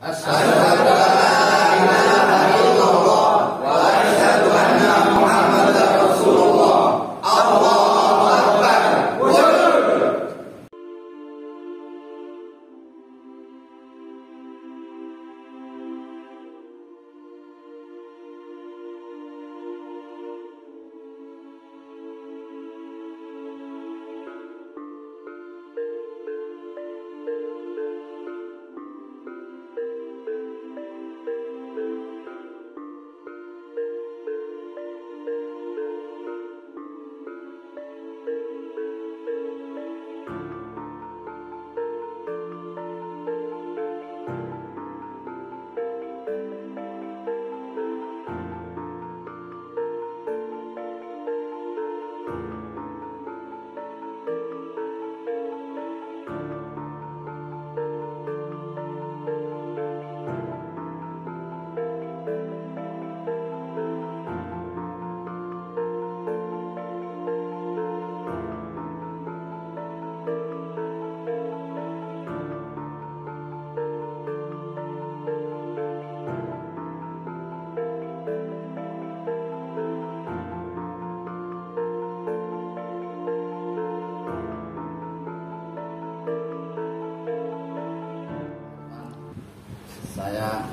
Asyhadu an la ilaha illallah wa asyhadu anna Muhammadar Rasulullah. Allahu Akbar. Saya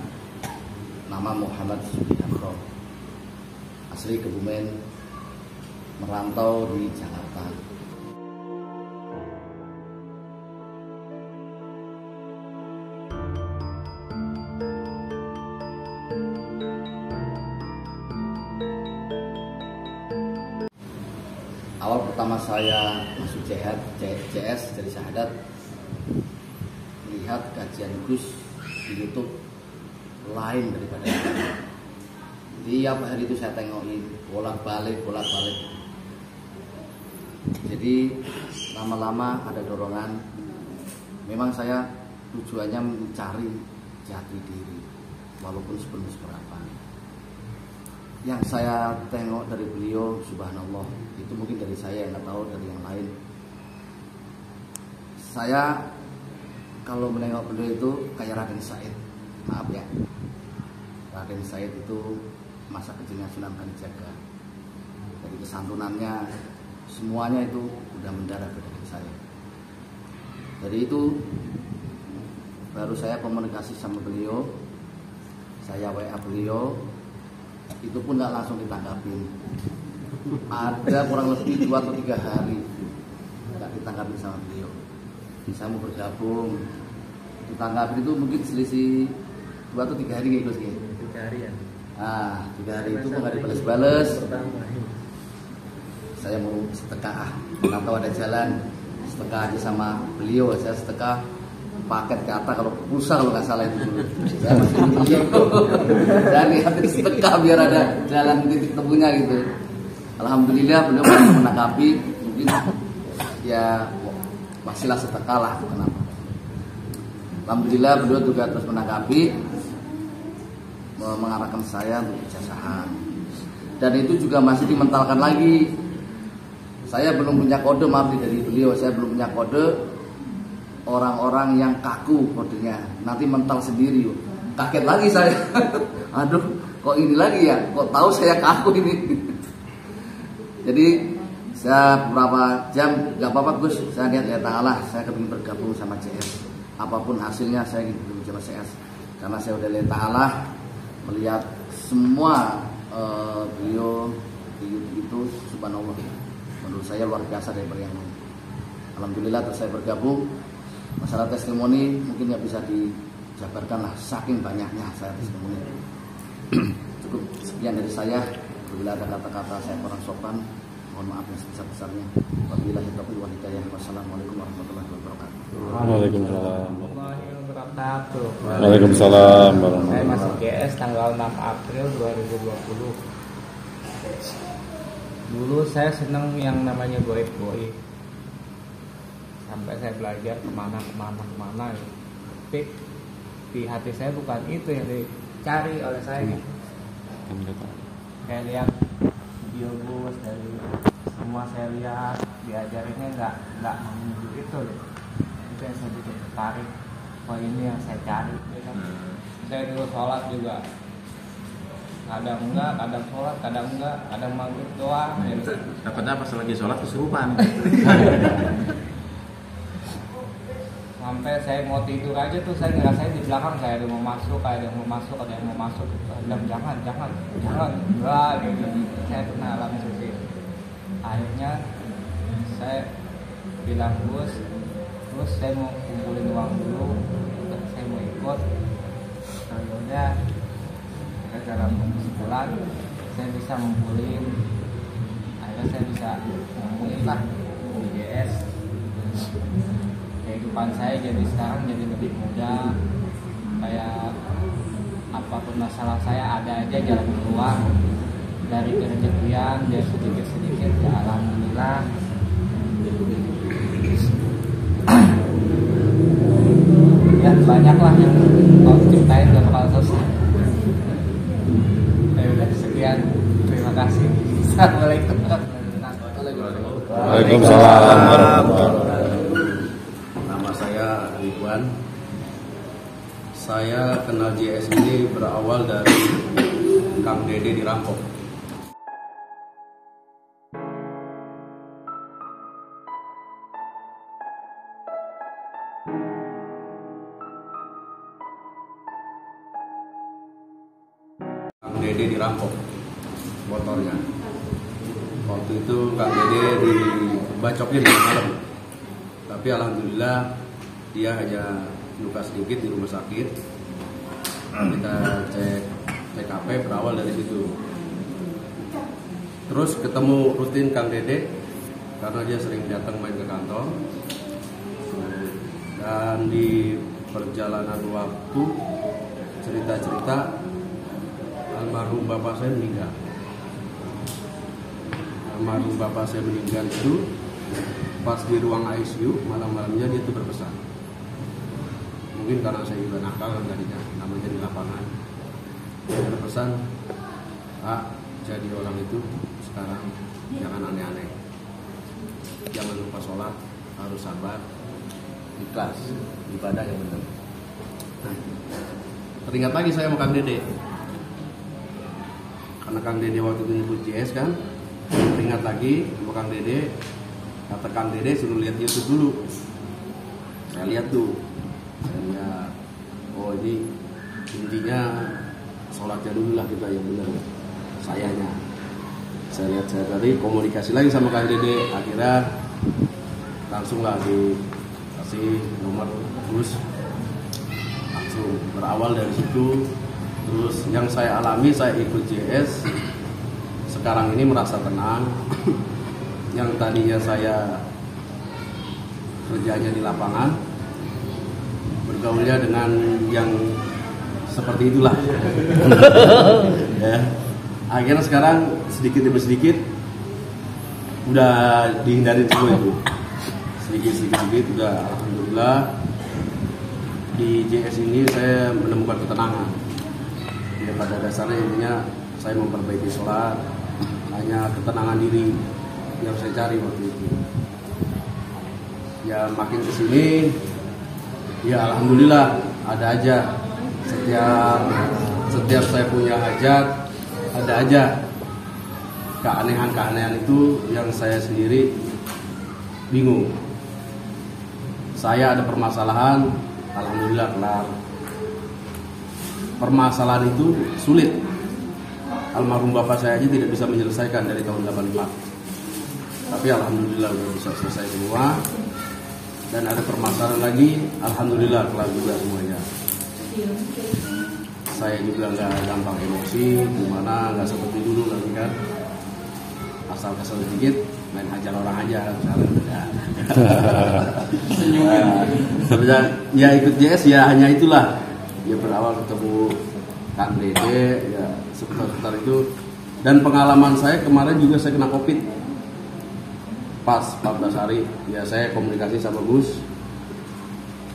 nama Muhammad Subiharto, asli Kebumen, merantau di Jakarta. Awal pertama saya masuk JS jadi syahadat, melihat kajian Gus di YouTube lain daripada yang lain. Tiap hari itu saya tengokin bolak-balik. Jadi lama-lama ada dorongan. Memang saya tujuannya mencari jati diri, walaupun seberapa. Yang saya tengok dari beliau, subhanallah, itu mungkin dari saya yang nggak tahu dari yang lain. Saya kalau menengok beliau itu kayak Raden Said, maaf ya, Raden Said itu masa kecilnya Sunan Kalijaga. Dari kesantunannya, semuanya itu udah mendarat ke diri saya. Dari itu baru saya komunikasi sama beliau, saya WA beliau, itu pun nggak langsung ditanggapin. Ada kurang lebih 2 atau 3 hari nggak ditanggapin sama beliau. Bisa mau bergabung, ditanggapin itu mungkin selisih 2 atau 3 hari gitu sih. 3 hari ya. 3 hari itu nggak dibales-bales. Saya mau sedekah, nggak tahu ada jalan sedekah aja sama beliau. Saya sedekah paket kata kalau pulsa kalau nggak salah itu dulu. Saya masih beliau. Saya niatin sedekah biar ada jalan titik temunya gitu. Alhamdulillah beliau menanggapi, mungkin ya masihlah sedekah lah, kenapa? Alhamdulillah beliau juga terus menanggapi, mengarahkan saya untuk ijazah. Dan itu juga masih dimentalkan lagi. Saya belum punya kode, maaf dari beliau, saya belum punya kode. Orang-orang yang kaku kodenya nanti mental sendiri. Kaget lagi saya. Aduh, kok ini lagi ya? Kok tahu saya kaku ini? Jadi saya beberapa jam, gak apa-apa Gus, saya niat ya ta'ala, saya ingin bergabung sama CS. Apapun hasilnya saya ingin bergabung sama CS. Karena saya udah lihat ta'ala, melihat semua beliau di YouTube itu, subhanallah, menurut saya luar biasa daripada yang lain. Alhamdulillah terus saya bergabung. Masalah testimoni mungkin nggak bisa dijabarkan lah, saking banyaknya saya testimoni. Cukup sekian dari saya. Bila ada kata-kata saya kurang sopan, mohon maaf yang sebesar-besarnya. Wabillahi taufiq wal hidayah. Wassalamualaikum warahmatullahi wabarakatuh. Waalaikumsalam. Waalaikumsalam. Saya masuk GS tanggal 6 April 2020. Dulu saya senang yang namanya goib. Sampai saya belajar kemana. Tapi di hati saya bukan itu yang dicari oleh saya. Saya lihat video Gus, dari semua saya lihat diajarinnya nggak menuju itu. Itu yang saya bikin tertarik. Oh ini yang saya cari. Saya dulu sholat juga kadang enggak, kadang sholat, kadang enggak, kadang maghrib doang gitu. Takutnya pas lagi sholat kesurupan. Sampai saya mau tidur aja tuh saya ngerasain di belakang kayak ada yang mau masuk, kayak ada yang mau masuk, ada yang mau masuk. Saya bilang jangan, enggak gitu. Saya pernah alami seperti itu. Akhirnya saya bilang Gus, saya mau kumpulin uang dulu, saya mau ikut. Kalau udah dalam sebulan saya bisa ngumpulin, akhirnya saya bisa ngumpulin lah di JS. Kehidupan saya jadi sekarang jadi lebih mudah, kayak apapun masalah saya ada aja jalan keluar dari kerejekian, dia sedikit ya alhamdulillah. Ya banyak lah yang mau ceritain gak bakal selesai. Ya udah sekian, terima kasih. Assalamualaikum warahmatullahi wabarakatuh. Waalaikumsalam warahmatullahi wabarakatuh. Nama saya Ridwan. Saya kenal JS ini berawal dari Kang Dede dirampok. Kang Dede dirampok motornya. Waktu itu Kang Dede dibacokin malam. Tapi alhamdulillah dia hanya luka sedikit di rumah sakit. Kita cek TKP berawal dari situ. Terus ketemu rutin Kang Dede karena dia sering datang main ke kantor. Dan di perjalanan waktu cerita-cerita almarhum bapak saya meninggal. Almarhum bapak saya meninggal itu pas di ruang ICU malam-malamnya dia tuh berpesan. Mungkin karena saya juga nakal kan tadinya, namanya di lapangan. Dia berpesan, Pak, jadi orang itu sekarang jangan aneh-aneh. Jangan lupa sholat, harus sabar, ikhlas, ibadah yang benar. Nah, teringat lagi saya sama Kang Dede. Karena Kang Dede waktu itu nyebut JS kan, teringat lagi sama Kang Dede. Kata Kang Dede suruh lihat YouTube dulu. Saya lihat tuh. Saya lihat, oh ini intinya sholatnya dulu lah kita yang benar. Sayanya. Saya lihat, saya tadi komunikasi lagi sama Kang Dede. Akhirnya langsung lah dikasih nomor terus. Langsung berawal dari situ. Terus yang saya alami, saya ikut JS. Sekarang ini merasa tenang. Yang tadinya saya kerjanya di lapangan, bergaulnya dengan yang seperti itulah. Ya. Akhirnya sekarang sedikit demi sedikit udah dihindarin semua itu. Sedikit udah alhamdulillah di JS ini saya menemukan ketenangan. Ya, pada dasarnya intinya saya memperbaiki sholat, hanya ketenangan diri yang saya cari waktu itu. Ya makin kesini, ya alhamdulillah ada aja. Setiap saya punya hajat, ada aja keanehan itu yang saya sendiri bingung. Saya ada permasalahan, alhamdulillah kelar. Permasalahan itu sulit. Almarhum bapak saya aja tidak bisa menyelesaikan dari tahun 84. Tapi alhamdulillah udah bisa selesai semua. Dan ada permasalahan lagi, alhamdulillah kelar juga semuanya. Saya juga nggak gampang emosi, gimana nggak seperti dulu lagi kan. Asal kesel sedikit, main hajar orang aja misalnya. Ya ikut JS ya hanya itulah. Ya berawal ketemu Kang Dede, ya seputar-seputar itu. Dan pengalaman saya kemarin juga saya kena COVID. Pas 14 hari, ya saya komunikasi sama Gus.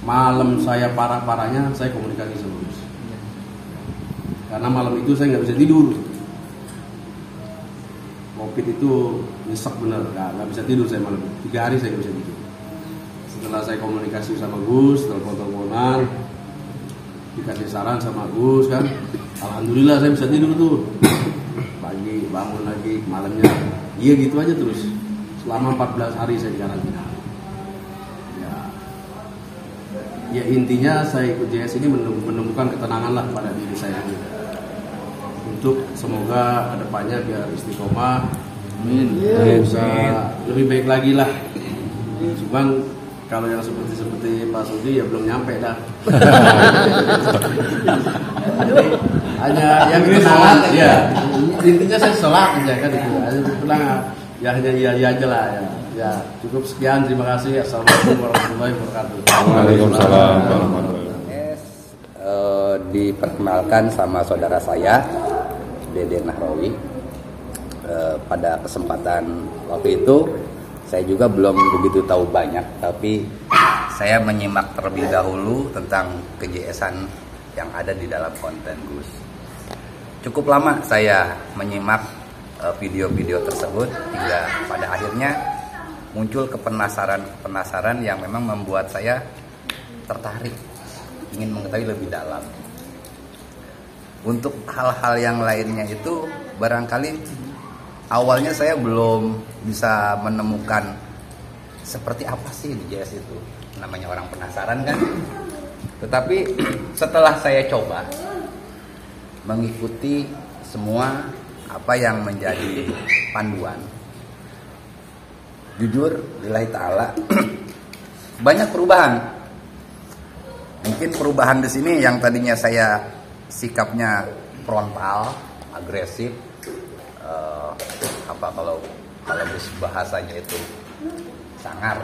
Malam saya parah-parahnya, saya komunikasi sama Gus. Karena malam itu saya nggak bisa tidur. COVID itu nyesek bener, nggak bisa tidur saya malam. 3 hari saya nggak bisa tidur. Setelah saya komunikasi sama Gus, telepon-teleponan, dikasih saran sama Gus kan, alhamdulillah saya bisa tidur tuh. Pagi bangun lagi, malamnya iya gitu aja terus selama 14 hari saya di karantina. Ya intinya saya ikut JS ini menemukan ketenangan lah pada diri saya untuk semoga kedepannya biar istiqomah, bisa lebih baik lagi lah. Cuman kalau yang seperti Pak Sudi ya belum nyampe dah. Hanya yang ketenangan ya. Intinya saya sholat aja kan itu. Pulang ya hanya iya aja lah ya. Ya cukup sekian, terima kasih. Assalamualaikum warahmatullahi wabarakatuh. Waalaikumsalam warahmatullahi wabarakatuh. Diperkenalkan sama saudara saya Dede Nahrawi. Pada kesempatan waktu itu saya juga belum begitu tahu banyak, tapi saya menyimak terlebih dahulu tentang KJS-an yang ada di dalam konten Gus. Cukup lama saya menyimak video-video tersebut hingga pada akhirnya muncul kepenasaran yang memang membuat saya tertarik ingin mengetahui lebih dalam. Untuk hal-hal yang lainnya itu barangkali awalnya saya belum bisa menemukan seperti apa sih di JS itu. Namanya orang penasaran kan. Tetapi setelah saya coba mengikuti semua apa yang menjadi panduan, jujur lillahi ta'ala banyak perubahan. Mungkin perubahan di sini yang tadinya saya sikapnya frontal, agresif, apa kalau bahasanya itu sangar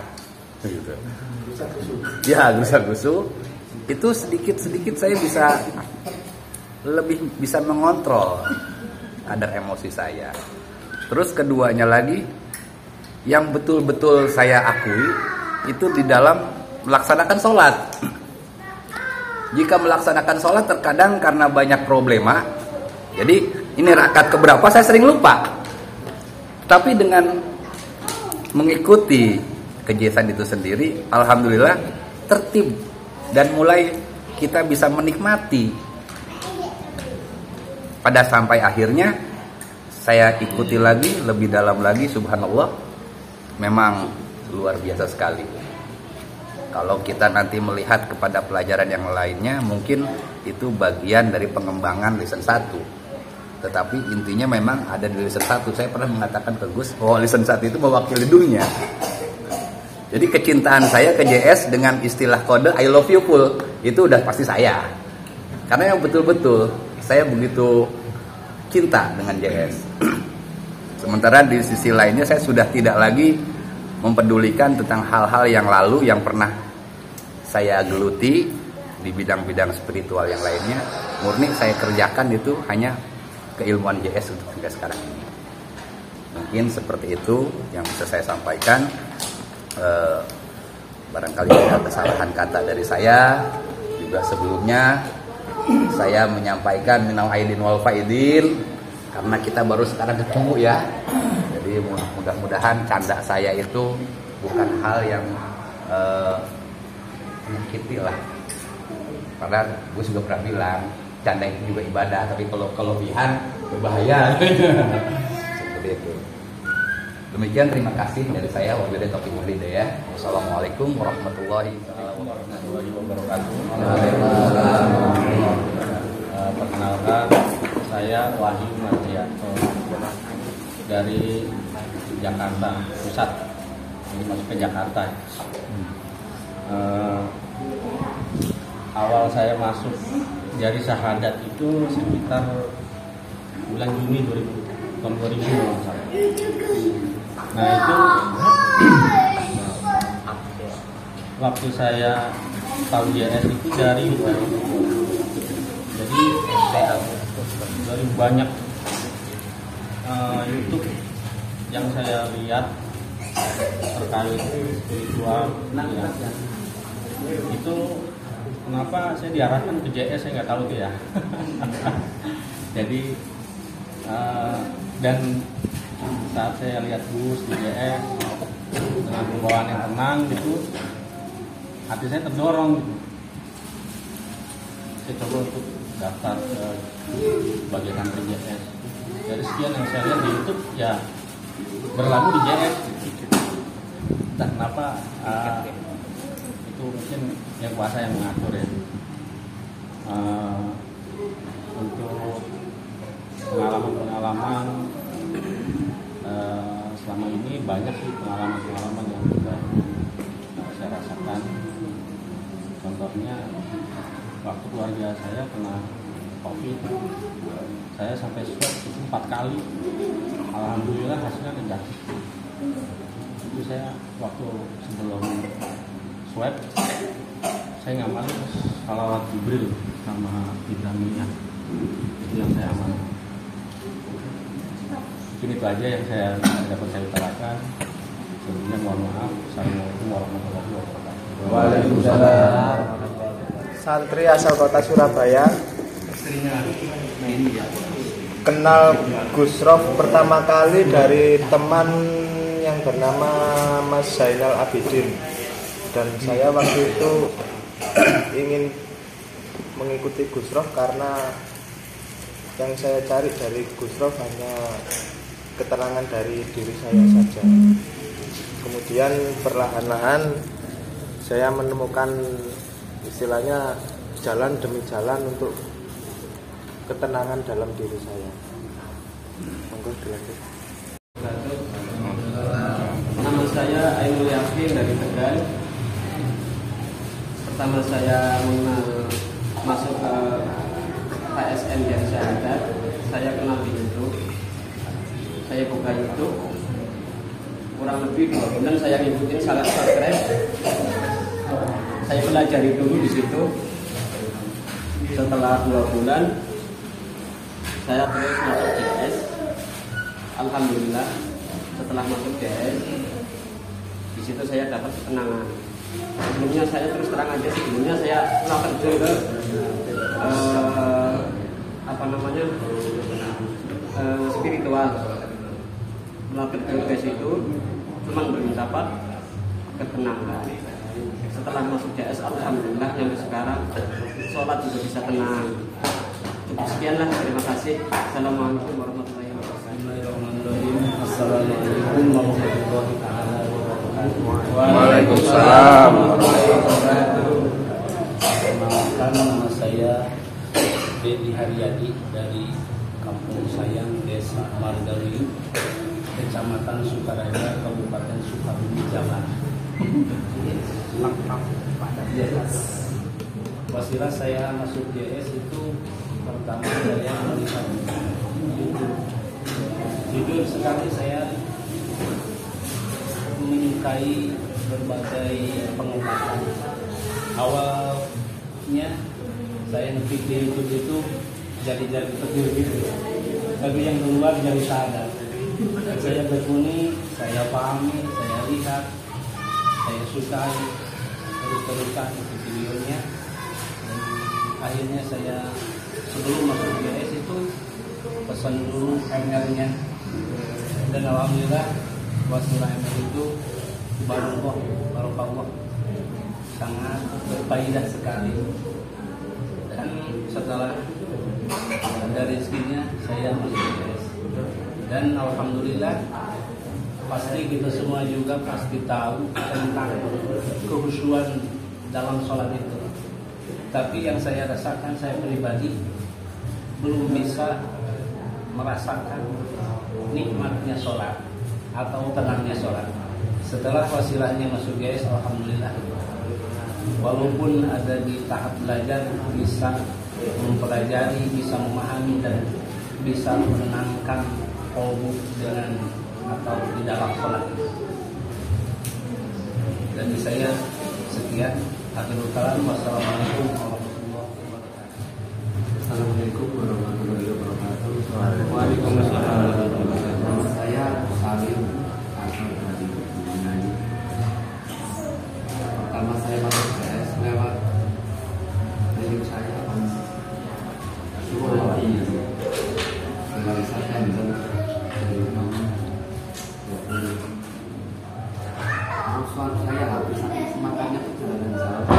gitu. Ya, gusa-gusu. Itu sedikit-sedikit saya lebih bisa mengontrol kadar emosi saya. Terus keduanya lagi yang betul-betul saya akui itu di dalam melaksanakan sholat. Jika melaksanakan sholat terkadang karena banyak problema, jadi ini rakaat keberapa saya sering lupa. Tapi dengan mengikuti kejisan itu sendiri, alhamdulillah tertib dan mulai kita bisa menikmati. Pada sampai akhirnya saya ikuti lagi lebih dalam lagi, subhanallah, memang luar biasa sekali. Kalau kita nanti melihat kepada pelajaran yang lainnya, mungkin itu bagian dari pengembangan lisan 1. Tetapi intinya memang ada di lisan 1. Saya pernah mengatakan ke Gus bahwa lisan 1 itu mewakili dunia. Jadi kecintaan saya ke JS dengan istilah kode I love you full, itu udah pasti saya. Karena yang betul-betul saya begitu cinta dengan JS. Sementara di sisi lainnya saya sudah tidak lagi mempedulikan tentang hal-hal yang lalu yang pernah saya geluti di bidang-bidang spiritual yang lainnya. Murni saya kerjakan itu hanya keilmuan JS untuk hingga sekarang ini. Mungkin seperti itu yang bisa saya sampaikan. Barangkali ada kesalahan kata dari saya. Juga sebelumnya saya menyampaikan minal aidin wal faidin, karena kita baru sekarang ketemu ya. Jadi mudah-mudahan canda saya itu bukan hal yang menyakiti lah. Karena gue juga pernah bilang canda itu juga ibadah, tapi kalau kelebihan berbahaya. Seperti itu. Demikian, terima kasih dari saya, wabillahi taufiq wal hidayah. Wassalamualaikum warahmatullahi wabarakatuh. Perkenalkan, saya Wahyu Mardianto dari Jakarta Pusat, ini masuk ke Jakarta. Awal saya masuk dari syahadat itu sekitar bulan Juni 2000. Nah itu waktu saya tahu JS itu dari YouTube. Jadi dari banyak YouTube yang saya lihat terkait spiritual, ya, itu kenapa saya diarahkan ke JS saya nggak tahu tuh ya. Jadi dan saat saya lihat Gus di JS dengan pembawaan yang tenang gitu, hati saya terdorong gitu. saya coba untuk daftar ke bagian antri JS. Dari sekian yang saya lihat di YouTube ya berlalu di JS. Entah kenapa itu mungkin yang kuasa yang mengatur ya. Untuk pengalaman-pengalaman selama ini banyak sih pengalaman-pengalaman yang juga saya rasakan. Contohnya waktu keluarga saya kena COVID, saya sampai swab itu 4 kali. Alhamdulillah hasilnya negatif. Itu saya waktu sebelum swab saya ngamalin salawat Jibril sama Ibrahimiyah. Itu yang saya amalin. Mungkin itu aja yang saya dapat saya utarakan. Sebelumnya mohon maaf. Assalamualaikum warahmatullahi wabarakatuh. Waalaikumsalam. Santri asal kota Surabaya. Kenal Gus Rof pertama kali dari teman yang bernama Mas Zainal Abidin. Dan saya waktu itu ingin mengikuti Gus Rof karena yang saya cari dari Gus Rof hanya keterangan dari diri saya saja. Kemudian perlahan-lahan saya menemukan istilahnya jalan demi jalan untuk ketenangan dalam diri saya. Monggo dilanjut. Nama saya Ainul Yakin dari Tegal. Pertama saya mengenal masuk ke KSN yang Syahadat, saya kenal di YouTube. Saya buka YouTube, kurang lebih 2 bulan saya ngikutin salah subscribe. Saya pelajari dulu di situ. Setelah 2 bulan, saya terus masuk JS. Alhamdulillah, setelah masuk JS, di situ saya dapat ketenangan. Sebelumnya saya terus terang aja, sebelumnya saya pernah terjun ke spiritual. Melatih ke situ, memang berdapat ketenangan. Setelah masuk JS, alhamdulillah sampai sekarang sholat juga bisa tenang. Cukup sekianlah, terima kasih. Assalamualaikum warahmatullahi wabarakatuh. Assalamualaikum warahmatullahi wabarakatuh. Waalaikumsalam. Perkenalkan, nama saya Dedi Haryadi dari Kampung Sayang, Desa Margawi, Kecamatan Sukaraja, Kabupaten Sukabumi, Jawa. Lengkap pada JS. Wasilah saya masuk JS itu pertama saya melihat YouTube. Jujur sekali saya menyukai berbagai pengobatan. Awalnya saya ngetik di YouTube itu jadi petir gitu. Tapi yang keluar jadi sadar. Saya berkuni, saya pahami, saya lihat, saya sukai, terus-terusan untuk videonya. Dan akhirnya saya sebelum masuk JS itu pesan dulu ML-nya. Dan alhamdulillah wasilah ML itu barokah sangat berfaedah sekali. Dan setelah ada rezekinya saya masuk JS. Dan alhamdulillah pasti kita semua juga pasti tahu tentang kehusuan dalam sholat itu. Tapi yang saya rasakan, saya pribadi belum bisa merasakan nikmatnya sholat atau tenangnya sholat. Setelah wasilahnya masuk JS, alhamdulillah. Walaupun ada di tahap belajar, bisa mempelajari, bisa memahami dan bisa menenangkan kolbu dengan atau di dalam sholat. Dan di saya sekian. Akhirul kalam. Wassalamualaikum warahmatullahi wabarakatuh. Assalamualaikum warahmatullahi wabarakatuh. Waalaikumsalam. Saya Salim asal dari Bumi. Pertama saya masuk JS lewat dari saya Suwati realisasikan dari kamu Suatu saya habis makanya perjalanan jauh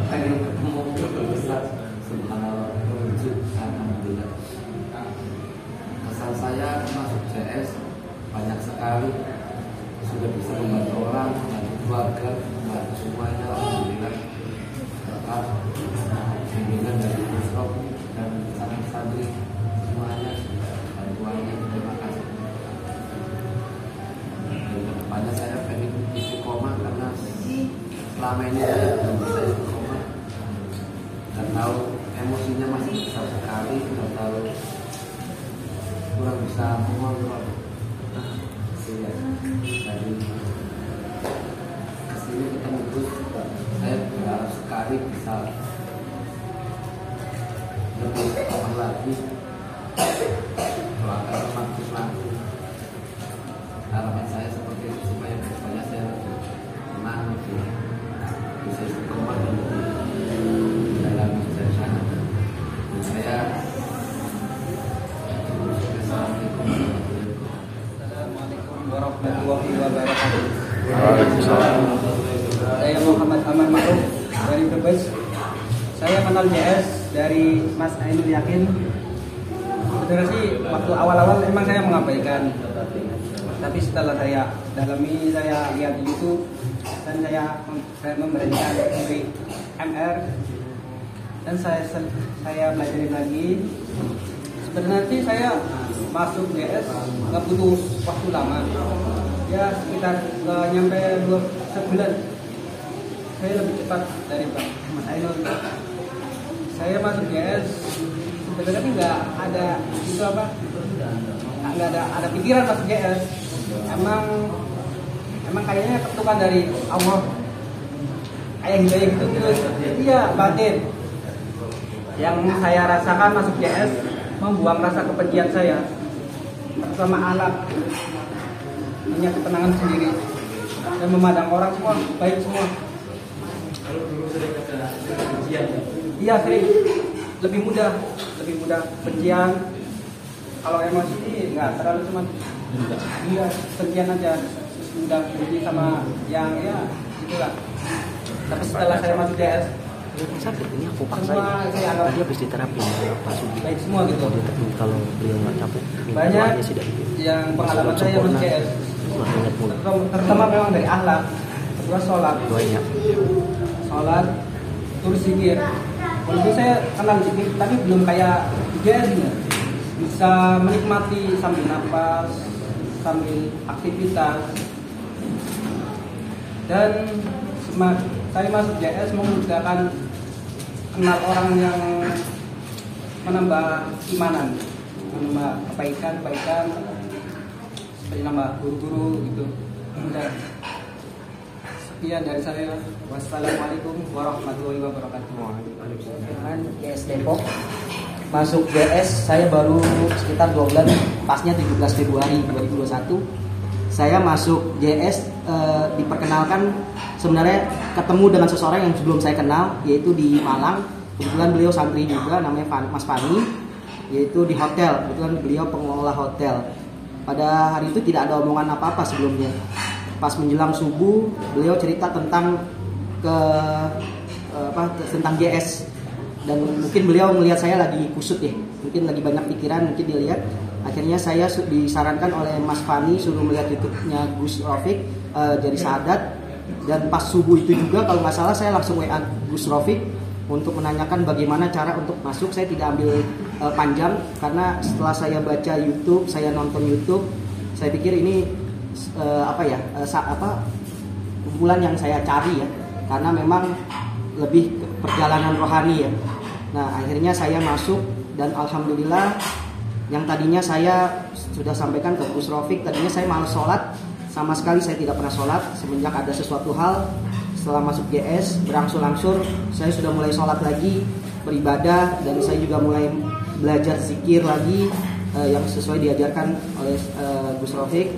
pengen ketemu sekali sudah bisa membantu orang, membantu keluarga, membantu semuanya. Alhamdulillah berkat bimbingan dari Gusrof dan santri semuanya, bantuannya terima kasih. Dan kedepannya saya pengen istiqomah karena selama ini saya belum bisa istiqomah dan tahu emosinya masih besar sekali, dan tahu kurang bisa mengontrol. Sehingga dari kesini ketemu Gus, saya berharap sekali bisa lebih awal lagi doakan umat Islam. Harapan saya seperti itu supaya kedepannya saya lebih tenang, lebih bisa istiqomah dan lebih dalam mencari syahadat. Dan saya Assalamualaikum warahmatullahi wabarakatuh. Waalaikumsalam. Saya Muhammad Aman Ma'ruf dari Brebes. Saya kenal JS dari Mas Ainul Yakin. Sebenarnya sih waktu awal-awal emang saya mengabaikan, tapi setelah saya dalami, saya lihat di YouTube dan saya memberanikan diri MR dan saya belajar lagi. Sebenarnya sih saya masuk JS nggak butuh waktu lama, ya sekitar nggak nyampe 2 sebulan. Saya lebih cepat dari Mas Ainul. Saya masuk JS sebenarnya nggak ada itu apa, nggak ada pikiran masuk JS. Emang kayaknya ketukan dari Allah, kayak hidayah gitu. Iya, batin. Yang saya rasakan masuk JS membuang rasa kebencian saya sama anak, punya ketenangan sendiri dan memandang orang semua baik semua. Kalau dulu sering ada kebencian ya? Iya, sering. Lebih mudah kebencian. Kalau emosi nggak terlalu, cuman iya kebencian aja, mudah benci sama yang ya gitulah. Tapi setelah saya masuk JS, sakit ini aku paksa semua saya anggap dia habis diterapi Pak Sugi baik semua gitu. kalau beliau nggak capek Banyak sih dari yang pengalaman saya masuk JS, ingat mulu terutama memang dari akhlak. Kedua sholat terus zikir. Walaupun saya kenal zikir tapi belum kayak JS nya. Bisa menikmati sambil nafas, sambil aktivitas. Dan saya masuk JS memudahkan kenal orang yang menambah imanan, menambah kebaikan, seperti nambah guru-guru gitu. Mudah. Sekian dari saya. Wassalamualaikum warahmatullahi wabarakatuh. JS Depok. Masuk JS saya baru sekitar 2 bulan, pasnya 17 Februari 2021. Saya masuk JS diperkenalkan, sebenarnya ketemu dengan seseorang yang sebelum saya kenal, yaitu di Malang. Kebetulan beliau santri juga, namanya Mas Fani, yaitu di hotel. Kebetulan beliau pengelola hotel. Pada hari itu tidak ada omongan apa-apa sebelumnya. Pas menjelang subuh, beliau cerita tentang tentang JS. Dan mungkin beliau melihat saya lagi kusut ya, mungkin lagi banyak pikiran, mungkin dilihat. Akhirnya saya disarankan oleh Mas Fani suruh melihat YouTube-nya Gus Rafiq Jari Sahadat. Dan pas subuh itu juga kalau nggak salah saya langsung WA Gus Rafiq untuk menanyakan bagaimana cara untuk masuk. Saya tidak ambil panjang karena setelah saya baca YouTube, saya nonton YouTube, saya pikir ini kumpulan yang saya cari ya, karena memang lebih perjalanan rohani ya. Nah akhirnya saya masuk dan alhamdulillah, yang tadinya saya sudah sampaikan ke Gus Rafiq, tadinya saya malas sholat, sama sekali saya tidak pernah sholat. Semenjak ada sesuatu hal setelah masuk GS, berangsur-angsur saya sudah mulai sholat lagi, beribadah, dan saya juga mulai belajar zikir lagi yang sesuai diajarkan oleh Gus Rafiq.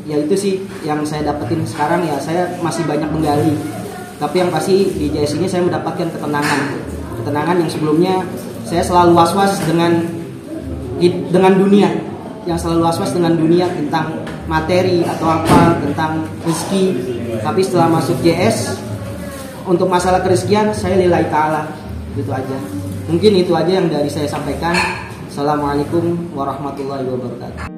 Ya itu sih yang saya dapetin sekarang ya, saya masih banyak menggali. Tapi yang pasti di JS ini saya mendapatkan ketenangan yang sebelumnya saya selalu was-was dengan dunia, tentang materi atau apa, tentang rezeki. Tapi setelah masuk JS, untuk masalah kerezekian saya lillahi ta'ala, gitu aja. Mungkin itu aja yang dari saya sampaikan. Assalamualaikum warahmatullahi wabarakatuh.